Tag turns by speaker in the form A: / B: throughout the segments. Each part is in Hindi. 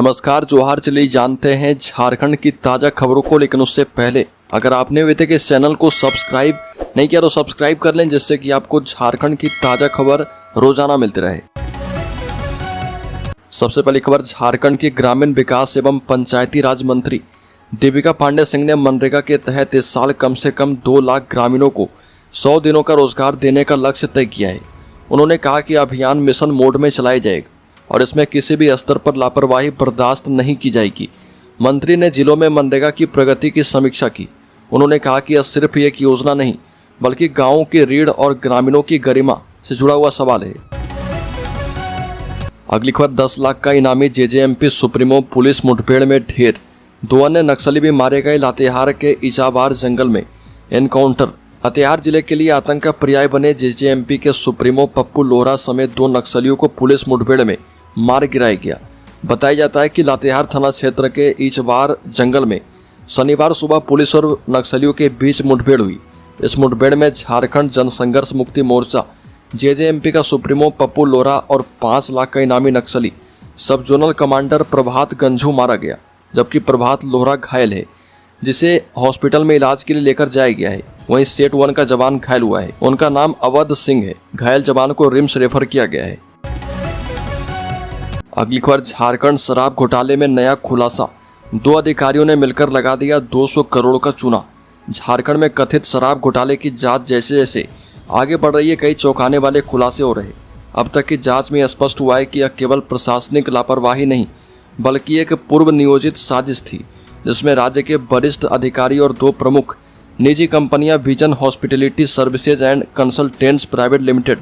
A: नमस्कार, जोहार। चलिए जानते हैं झारखंड की ताज़ा खबरों को, लेकिन उससे पहले अगर आपने अभी तक इस चैनल को सब्सक्राइब नहीं किया तो सब्सक्राइब कर लें, जिससे कि आपको झारखंड की ताज़ा खबर रोजाना मिलती रहे। सबसे पहली खबर, झारखंड की ग्रामीण विकास एवं पंचायती राज मंत्री दीपिका पांडे सिंह ने मनरेगा के तहत इस साल कम से कम 2 लाख ग्रामीणों को 100 दिनों का रोजगार देने का लक्ष्य तय किया है। उन्होंने कहा कि अभियान मिशन मोड में चलाया जाएगा और इसमें किसी भी स्तर पर लापरवाही बर्दाश्त नहीं की जाएगी। मंत्री ने जिलों में मनरेगा की प्रगति की समीक्षा की। उन्होंने कहा कि यह सिर्फ एक योजना नहीं बल्कि गांवों की रीढ़ और ग्रामीणों की गरिमा से जुड़ा हुआ सवाल है। अगली खबर, 10 लाख का इनामी जेजेएमपी सुप्रीमो पुलिस मुठभेड़ में ढेर, 2 अन्य नक्सली भी मारे गए। लातेहार के इजाबार जंगल में एनकाउंटर। लातेहार जिले के लिए आतंक का पर्याय बने जेजेएमपी के सुप्रीमो पप्पू लोहरा समेत 2 नक्सलियों को पुलिस मुठभेड़ में मार गिराया गया। बताया जाता है कि लातेहार थाना क्षेत्र के इचबार जंगल में शनिवार सुबह पुलिस और नक्सलियों के बीच मुठभेड़ हुई। इस मुठभेड़ में झारखंड जनसंघर्ष मुक्ति मोर्चा जेजेएमपी का सुप्रीमो पप्पू लोहरा और 5 लाख का इनामी नक्सली सब जोनल कमांडर प्रभात गंझू मारा गया, जबकि प्रभात लोहरा घायल है, जिसे हॉस्पिटल में इलाज के लिए लेकर जाया गया है। वहीं सेट 1 का जवान घायल हुआ है, उनका नाम अवध सिंह है। घायल जवान को रिम्स रेफर किया गया है। अगली खबर, झारखंड शराब घोटाले में नया खुलासा, 2 अधिकारियों ने मिलकर लगा दिया 200 करोड़ का चूना। झारखंड में कथित शराब घोटाले की जांच जैसे जैसे आगे बढ़ रही है, कई चौंकाने वाले खुलासे हो रहे हैं। अब तक की जांच में स्पष्ट हुआ है कि यह केवल प्रशासनिक लापरवाही नहीं बल्कि एक पूर्व नियोजित साजिश थी, जिसमें राज्य के वरिष्ठ अधिकारी और 2 प्रमुख निजी कंपनियां vision hospitality services and consultants private limited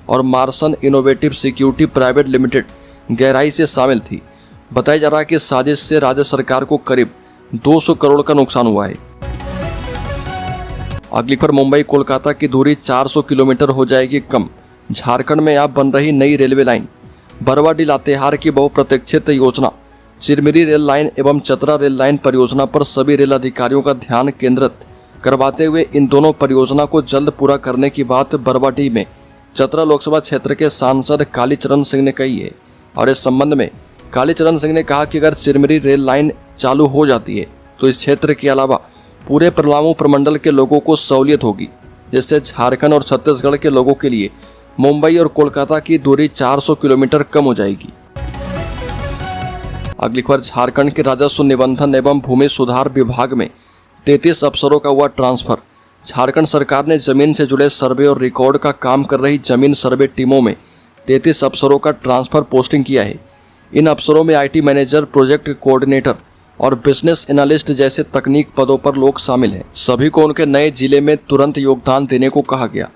A: और Marson innovative security private limited गहराई से शामिल थी। बताया जा रहा है कि साजिश से राज्य सरकार को करीब 200 करोड़ का नुकसान हुआ है। अगली खबर, मुंबई कोलकाता की दूरी 400 किलोमीटर हो जाएगी कम। झारखंड में अब बन रही नई रेलवे लाइन। बरवाडीह लातेहार की बहुप्रतीक्षित योजना चिरमिरी रेल लाइन एवं चतरा रेल लाइन परियोजना पर सभी रेल अधिकारियों का ध्यान केंद्रित करवाते हुए इन दोनों परियोजना को जल्द पूरा करने की बात बरवाडीह में चतरा लोकसभा क्षेत्र के सांसद कालीचरण सिंह ने कही है। और इस संबंध में कालीचरण सिंह ने कहा कि अगर चिरमिरी रेल लाइन चालू हो जाती है तो इस क्षेत्र के अलावा पूरे पलामू प्रमंडल के लोगों को सहूलियत होगी, जिससे झारखंड और छत्तीसगढ़ के लोगों के लिए मुंबई और कोलकाता की दूरी 400 किलोमीटर कम हो जाएगी। अगली खबर, झारखंड के राजस्व निबंधन एवं भूमि सुधार विभाग में 33 अफसरों का हुआ ट्रांसफर। झारखंड सरकार ने जमीन से जुड़े सर्वे और रिकॉर्ड का काम कर रही जमीन सर्वे टीमों में 33 अफसरों का ट्रांसफर पोस्टिंग किया है। इन अफसरों में IT मैनेजर, प्रोजेक्ट कोऑर्डिनेटर और बिजनेस एनालिस्ट जैसे तकनीक पदों पर लोग शामिल हैं। सभी को उनके नए जिले में तुरंत योगदान देने को कहा गया।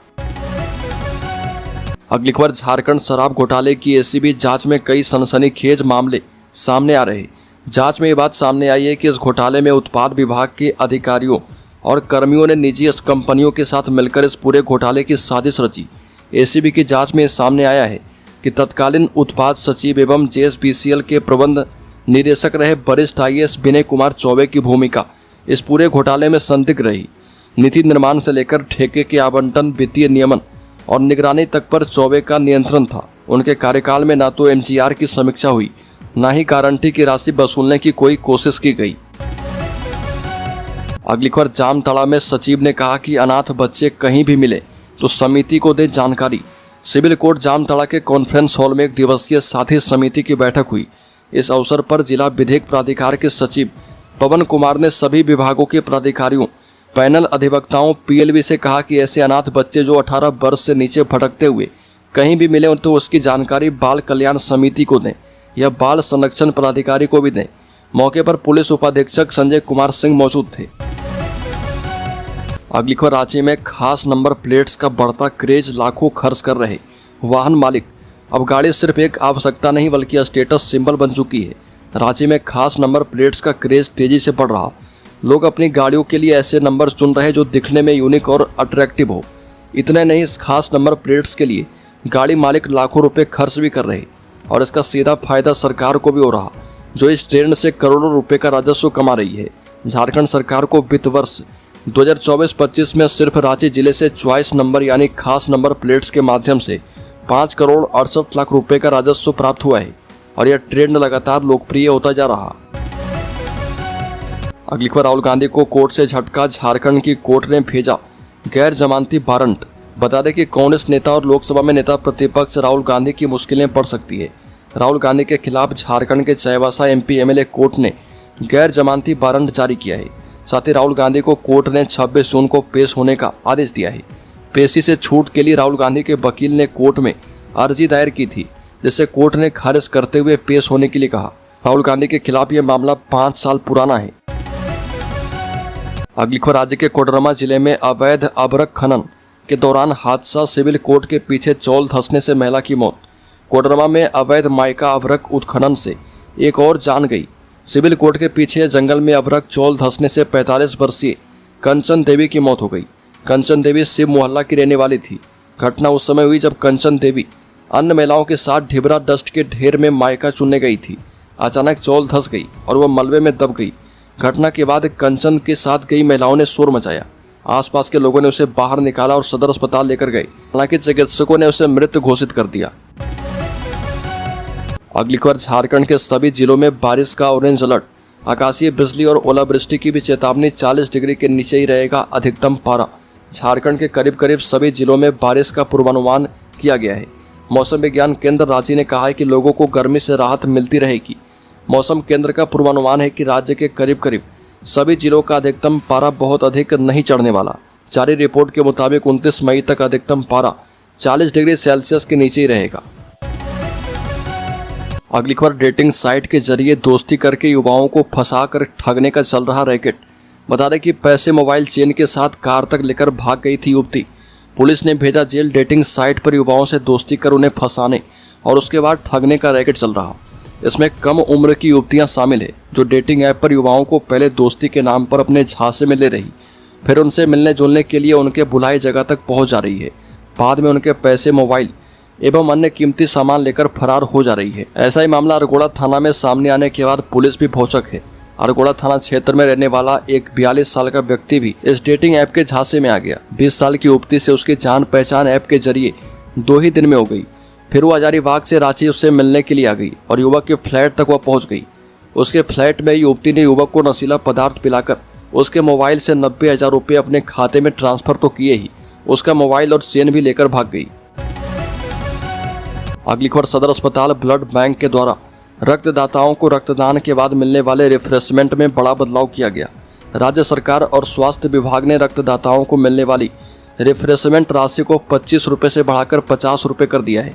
A: अगली खबर, झारखंड शराब घोटाले की ACB जांच में कई सनसनीखेज मामले सामने आ रहे। जांच में ये बात सामने आई है कि इस घोटाले में उत्पाद विभाग के अधिकारियों और कर्मियों ने निजी कंपनियों के साथ मिलकर इस पूरे घोटाले की साजिश रची। ACB की जांच में सामने आया है कि तत्कालीन उत्पाद सचिव एवं JSPCL के प्रबंध निदेशक रहे वरिष्ठ IAS विनय कुमार चौबे की भूमिका इस पूरे घोटाले में संदिग्ध रही। नीति निर्माण से लेकर ठेके के आवंटन, वित्तीय नियमन और निगरानी तक पर चौबे का नियंत्रण था। उनके कार्यकाल में न तो MGR की समीक्षा हुई, न ही गारंटी की राशि वसूलने की कोई कोशिश की गई। अगली खबर, जामताड़ा में सचिव ने कहा कि अनाथ बच्चे कहीं भी मिले तो समिति को दे जानकारी। सिविल कोर्ट जामताड़ा के कॉन्फ्रेंस हॉल में 1 दिवसीय साथी समिति की बैठक हुई। इस अवसर पर जिला विधिक प्राधिकार के सचिव पवन कुमार ने सभी विभागों के प्राधिकारियों, पैनल अधिवक्ताओं, PLB से कहा कि ऐसे अनाथ बच्चे जो 18 वर्ष से नीचे भटकते हुए कहीं भी मिले तो उसकी जानकारी बाल कल्याण समिति को दें या बाल संरक्षण पदाधिकारी को भी दें। मौके पर पुलिस उपाधीक्षक संजय कुमार सिंह मौजूद थे। अगली खबर, रांची में खास नंबर प्लेट्स का बढ़ता क्रेज, लाखों खर्च कर रहे वाहन मालिक। अब गाड़ी सिर्फ एक आवश्यकता नहीं बल्कि स्टेटस सिंबल बन चुकी है। रांची में खास नंबर प्लेट्स का क्रेज तेजी से बढ़ रहा। लोग अपनी गाड़ियों के लिए ऐसे नंबर चुन रहे जो दिखने में यूनिक और अट्रैक्टिव हो। इतने नहीं, इस खास नंबर प्लेट्स के लिए गाड़ी मालिक लाखों रुपए खर्च भी कर रहे और इसका सीधा फायदा सरकार को भी हो रहा, जो इस ट्रेंड से करोड़ों रुपए का राजस्व कमा रही है। झारखंड सरकार को वित्त वर्ष 2024-25 में सिर्फ रांची जिले से चॉइस नंबर यानी खास नंबर प्लेट्स के माध्यम से 5 करोड़ 68 लाख रुपए का राजस्व प्राप्त हुआ है। और यह ट्रेंड लगातार लोकप्रिय होता जा रहा। अगली खबर, राहुल गांधी को कोर्ट से झटका, झारखंड की कोर्ट ने भेजा गैर जमानती वारंट। बता दें कि कांग्रेस नेता और लोकसभा में नेता प्रतिपक्ष राहुल गांधी की मुश्किलें पड़ सकती है। राहुल गांधी के खिलाफ झारखंड के चाईबासा एमपी एमएलए कोर्ट ने गैर जमानती वारंट जारी किया है। साथ ही राहुल गांधी को कोर्ट ने 26 जून को पेश होने का आदेश दिया है। पेशी से छूट के लिए राहुल गांधी के वकील ने कोर्ट में अर्जी दायर की थी, जिसे कोर्ट ने खारिज करते हुए पेश होने के लिए कहा। राहुल गांधी के खिलाफ यह मामला 5 साल पुराना है। अगली खबर, राज्य के कोडरमा जिले में अवैध अभ्रक खनन के दौरान हादसा, सिविल कोर्ट के पीछे चौल धंसने से महिला की मौत। कोडरमा में अवैध माइका अभ्रक उत्खनन से एक और जान गई। सिविल कोर्ट के पीछे जंगल में अभ्रक चौल धंसने से 45 वर्षीय कंचन देवी की मौत हो गई। कंचन देवी शिव मोहल्ला की रहने वाली थी। घटना उस समय हुई जब कंचन देवी अन्य महिलाओं के साथ ढिबरा डस्ट के ढेर में माइका चुनने गई थी। अचानक चौल धंस गई और वह मलबे में दब गई। घटना के बाद कंचन के साथ गई महिलाओं ने शोर मचाया। आसपास के लोगों ने उसे बाहर निकाला और सदर अस्पताल लेकर गए। हालांकि चिकित्सकों ने उसे मृत घोषित कर दिया। अगली खबर, झारखंड के सभी जिलों में बारिश का ऑरेंज अलर्ट। आकाशीय बिजली और ओलावृष्टि की भी चेतावनी। 40 डिग्री के नीचे ही रहेगा अधिकतम पारा। झारखंड के करीब करीब सभी जिलों में बारिश का पूर्वानुमान किया गया है। मौसम विज्ञान केंद्र रांची ने कहा है कि लोगों को गर्मी से राहत मिलती रहेगी। मौसम केंद्र का पूर्वानुमान है कि राज्य के करीब करीब सभी जिलों का अधिकतम पारा बहुत अधिक नहीं चढ़ने वाला। जारी रिपोर्ट के मुताबिक 29 मई तक अधिकतम पारा 40 डिग्री सेल्सियस के नीचे ही रहेगा। अगली खबर, डेटिंग साइट के जरिए दोस्ती करके युवाओं को फंसाकर ठगने का चल रहा रैकेट। बता दें कि पैसे मोबाइल चेन के साथ कार तक लेकर भाग गई थी युवती। पुलिस ने भेजा जेल। डेटिंग साइट पर युवाओं से दोस्ती कर उन्हें फंसाने और उसके बाद ठगने का रैकेट चल रहा। इसमें कम उम्र की युवतियां शामिल है, जो डेटिंग ऐप पर युवाओं को पहले दोस्ती के नाम पर अपने झांसे में ले रही, फिर उनसे मिलने जुलने के लिए उनके बुलाए जगह तक पहुंच जा रही है। बाद में उनके पैसे, मोबाइल एवं अन्य कीमती सामान लेकर फरार हो जा रही है। ऐसा ही मामला अरगोड़ा थाना में सामने आने के बाद पुलिस भी भौचक है। अरगोड़ा थाना क्षेत्र में रहने वाला एक 42 साल का व्यक्ति भी इस डेटिंग ऐप के झांसे में आ गया। 20 साल की युवती से उसकी जान पहचान ऐप के जरिए 2 ही दिन में हो गई। फिर वो हजारीबाग से रांची उससे मिलने के लिए आ गई और युवक के फ्लैट तक वह पहुंच गई। उसके फ्लैट में युवती ने युवक को नशीला पदार्थ पिलाकर उसके मोबाइल से 90,000 रुपये अपने खाते में ट्रांसफर तो किए ही, उसका मोबाइल और चेन भी लेकर भाग गई। अगली खबर, सदर अस्पताल ब्लड बैंक के द्वारा रक्तदाताओं को रक्तदान के बाद मिलने वाले रिफ्रेशमेंट में बड़ा बदलाव किया गया। राज्य सरकार और स्वास्थ्य विभाग ने रक्तदाताओं को मिलने वाली रिफ्रेशमेंट राशि को 25 रुपये से बढ़ाकर 50 रुपये कर दिया है।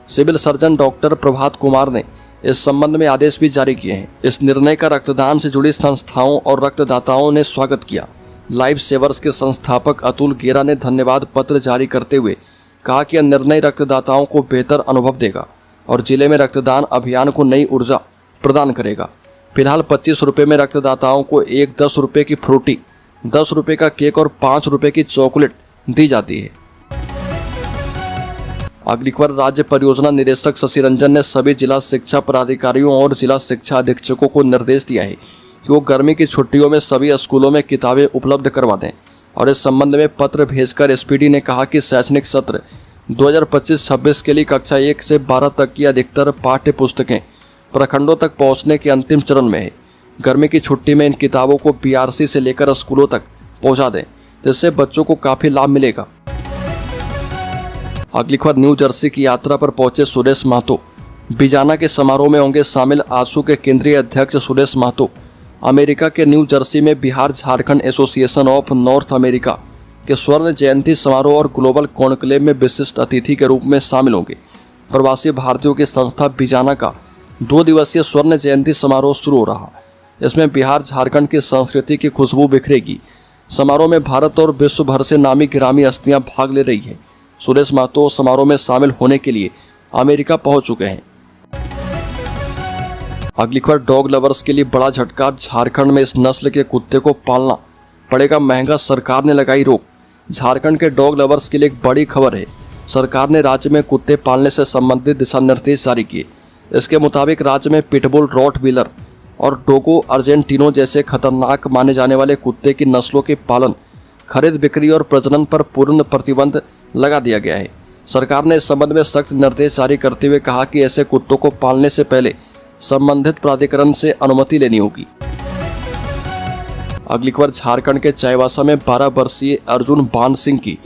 A: Civil surgeon doctor Prabhat Kumar ने इस संबंध में आदेश भी जारी किए हैं। इस निर्णय का रक्तदान से जुड़ी संस्थाओं और रक्तदाताओं ने स्वागत किया। लाइफ सेवर्स के संस्थापक अतुल गेरा ने धन्यवाद पत्र जारी करते हुए कहा कि यह निर्णय रक्तदाताओं को बेहतर अनुभव देगा और जिले में रक्तदान अभियान को नई ऊर्जा प्रदान करेगा। फिलहाल 25 रुपये में रक्तदाताओं को एक 10 रुपये की फ्रूटी, 10 रुपये का केक और 5 रुपये की चॉकलेट दी जाती है। अगली खबर, राज्य परियोजना निदेशक शशि रंजन ने सभी जिला शिक्षा पदाधिकारियों और जिला शिक्षा अधीक्षकों को निर्देश दिया है कि वो गर्मी की छुट्टियों में सभी स्कूलों में किताबें उपलब्ध करवा दें और इस संबंध में पत्र भेजकर एसपीडी ने कहा कि शैक्षणिक सत्र 2025-26 के लिए कक्षा 1 से 12 तक की अधिकतर पाठ्य पुस्तकें प्रखंडों तक पहुंचने के अंतिम चरण में है। गर्मी की छुट्टी में इन किताबों को बीआरसी से लेकर स्कूलों तक पहुंचा दें, जिससे बच्चों को काफ़ी लाभ मिलेगा। अगली खबर, न्यू जर्सी की यात्रा पर पहुंचे सुरेश महतो। बिजाना के समारोह में होंगे शामिल आजसू के केंद्रीय अध्यक्ष सुरेश महतो। अमेरिका के न्यू जर्सी में Bihar Jharkhand association of north America के स्वर्ण जयंती समारोह और ग्लोबल कॉन्क्लेव में विशिष्ट अतिथि के रूप में शामिल होंगे। प्रवासी भारतीयों की संस्था बिजाना का 2 दिवसीय स्वर्ण जयंती समारोह शुरू हो रहा। इसमें बिहार झारखंड की संस्कृति की खुशबू बिखरेगी। समारोह में भारत और विश्व भर से नामी गिरामी हस्तियां भाग ले रही हैं। सुरेश महतो समारोह में शामिल होने के लिए अमेरिका पहुंच चुके हैं। अगली खबर, डॉग लवर्स के लिए बड़ा झटका। झारखंड में इस नस्ल के कुत्ते को पालना पड़ेगा महंगा, सरकार ने लगाई रोक। झारखंड के डॉग लवर्स के लिए एक बड़ी खबर है। सरकार ने राज्य में कुत्ते पालने से संबंधित दिशा निर्देश जारी किए। इसके मुताबिक राज्य में पिटबुल, रॉटवीलर और डोगो अर्जेंटिनो जैसे खतरनाक माने जाने वाले कुत्ते की नस्लों के पालन, खरीद, बिक्री और प्रजनन पर पूर्ण प्रतिबंध लगा दिया गया है। सरकार ने इस संबंध में सख्त निर्देश जारी करते हुए कहा कि ऐसे कुत्तों को पालने से पहले संबंधित प्राधिकरण से अनुमति लेनी होगी। अगली खबर, झारखंड के चाईबासा में 12 वर्षीय अर्जुन बान सिंह की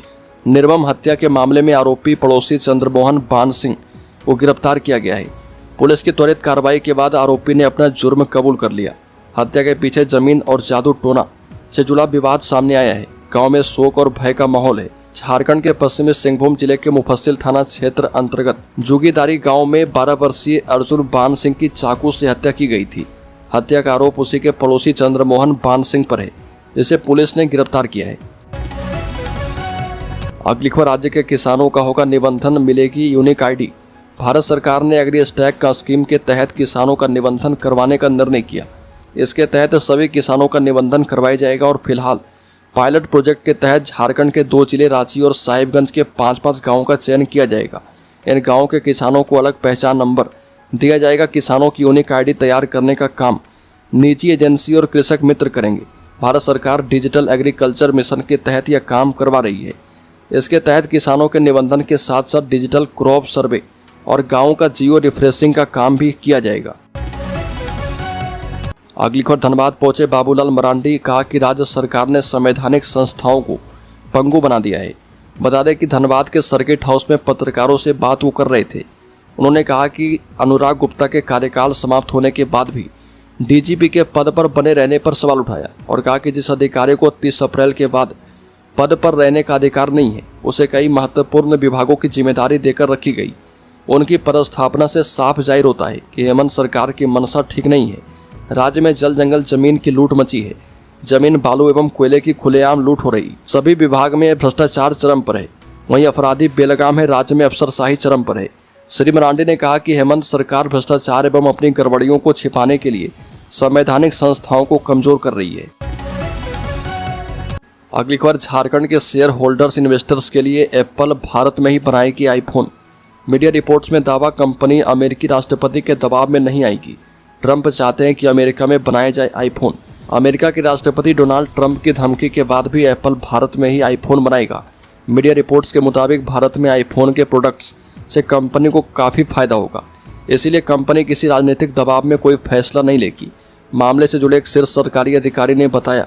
A: निर्मम हत्या के मामले में आरोपी पड़ोसी चंद्रमोहन बान सिंह को गिरफ्तार किया गया है। पुलिस की त्वरित कार्रवाई के बाद आरोपी ने अपना जुर्म कबूल कर लिया। हत्या के पीछे जमीन और जादू टोना से जुड़ा विवाद सामने आया है। गांव में शोक और भय का माहौल है। झारखंड के पश्चिमी सिंहभूम जिले के मुफस्सिल थाना क्षेत्र अंतर्गत जुगीदारी गांव में 12 वर्षीय अर्जुन बान सिंह की चाकू से हत्या की गई थी। हत्या का आरोप उसी के पड़ोसी चंद्रमोहन बान सिंह पर है, जिसे पुलिस ने गिरफ्तार किया है। अगली खबर, राज्य के किसानों का होगा निबंधन, मिलेगी यूनिक आईडी। भारत सरकार ने एग्री स्टैक का स्कीम के तहत किसानों का निबंधन करवाने का निर्णय किया। इसके तहत सभी किसानों का निबंधन करवाया जाएगा और फिलहाल पायलट प्रोजेक्ट के तहत झारखंड के 2 जिले रांची और साहिबगंज के 5-5 गाँवों का चयन किया जाएगा। इन गाँवों के किसानों को अलग पहचान नंबर दिया जाएगा। किसानों की यूनिक आईडी तैयार करने का काम निजी एजेंसी और कृषक मित्र करेंगे। भारत सरकार डिजिटल एग्रीकल्चर मिशन के तहत यह काम करवा रही है। इसके तहत किसानों के निबंधन के साथ साथ डिजिटल क्रॉप सर्वे और गाँवों का जियो रिफ्रेशिंग का काम भी किया जाएगा। अगली खबर, धनबाद पहुंचे बाबूलाल मरांडी, कहा कि राज्य सरकार ने संवैधानिक संस्थाओं को पंगु बना दिया है। बता दें कि धनबाद के सर्किट हाउस में पत्रकारों से बात वो कर रहे थे। उन्होंने कहा कि अनुराग गुप्ता के कार्यकाल समाप्त होने के बाद भी डीजीपी के पद पर बने रहने पर सवाल उठाया और कहा कि जिस अधिकारी को 30 अप्रैल के बाद पद पर रहने का अधिकार नहीं है, उसे कई महत्वपूर्ण विभागों की जिम्मेदारी देकर रखी गई। उनकी पदस्थापना से साफ जाहिर होता है कि हेमंत सरकार की मंशा ठीक नहीं है। राज्य में जल जंगल जमीन की लूट मची है। जमीन, बालू एवं कोयले की खुलेआम लूट हो रही। सभी विभाग में भ्रष्टाचार चरम पर है। वहीं अपराधी बेलगाम है। राज्य में अफसरशाही चरम पर है। श्री मरांडी ने कहा कि हेमंत सरकार भ्रष्टाचार एवं अपनी गड़बड़ियों को छिपाने के लिए संवैधानिक संस्थाओं को कमजोर कर रही है। अगली खबर, झारखंड के शेयर होल्डर्स इन्वेस्टर्स के लिए एप्पल भारत में ही बनाएगी आईफोन। मीडिया रिपोर्ट्स में दावा, कंपनी अमेरिकी राष्ट्रपति के दबाव में नहीं आएगी। ट्रंप चाहते हैं कि अमेरिका में बनाया जाए आईफोन। अमेरिका के राष्ट्रपति डोनाल्ड ट्रंप की धमकी के बाद भी एप्पल भारत में ही आईफोन बनाएगा। मीडिया रिपोर्ट्स के मुताबिक भारत में आईफोन के प्रोडक्ट्स से कंपनी को काफ़ी फायदा होगा। इसीलिए कंपनी किसी राजनीतिक दबाव में कोई फैसला नहीं लेगी। मामले से जुड़े एक शीर्ष सरकारी अधिकारी ने बताया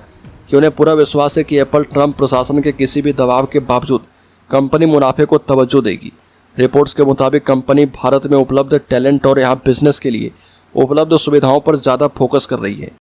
A: कि उन्हें पूरा विश्वास है कि एप्पल ट्रंप प्रशासन के किसी भी दबाव के बावजूद कंपनी मुनाफे को तवज्जो देगी। रिपोर्ट्स के मुताबिक कंपनी भारत में उपलब्ध टैलेंट और यहाँ बिजनेस के लिए उपलब्ध सुविधाओं पर ज़्यादा फोकस कर रही है।